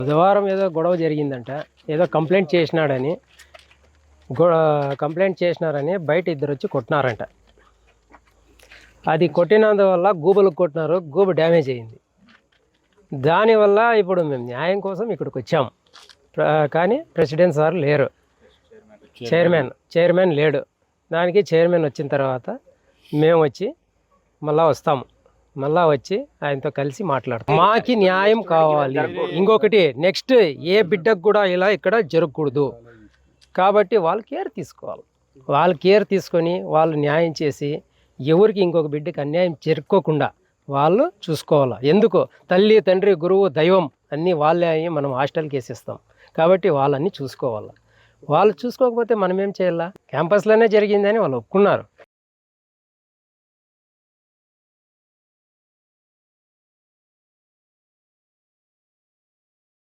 బుధవారం ఏదో గొడవ జరిగిందంట, ఏదో కంప్లైంట్ చేసినారని బయట ఇద్దరు వచ్చి కొట్టినారంట. అది కొట్టినందువల్ల గూబలకు కొట్టినారు, గూబ డ్యామేజ్ అయింది. దానివల్ల ఇప్పుడు మేము న్యాయం కోసం ఇక్కడికి వచ్చాము. కానీ ప్రెసిడెంట్ సార్ లేరు, చైర్మన్ లేడు. దానికి చైర్మన్ వచ్చిన తర్వాత మేము వచ్చి మళ్ళా వస్తాము. మళ్ళా వచ్చి ఆయనతో కలిసి మాట్లాడతాం. మాకి న్యాయం కావాలి. ఇంకొకటి నెక్స్ట్ ఏ బిడ్డకు కూడా ఇలా ఇక్కడ జరగకూడదు. కాబట్టి వాళ్ళు కేర్ తీసుకోవాలి. వాళ్ళు కేర్ తీసుకొని వాళ్ళు న్యాయం చేసి ఎవరికి ఇంకొక బిడ్డకి అన్యాయం జరుపుకోకుండా వాళ్ళు చూసుకోవాలి. ఎందుకు తల్లి తండ్రి గురువు దైవం అన్నీ వాళ్ళే అయ్యి మనం హాస్టల్కి వేసిస్తాం. కాబట్టి వాళ్ళన్నీ చూసుకోవాలి. వాళ్ళు చూసుకోకపోతే మనం ఏం చేయాలా? క్యాంపస్లోనే జరిగిందని వాళ్ళు ఒప్పుకున్నారు.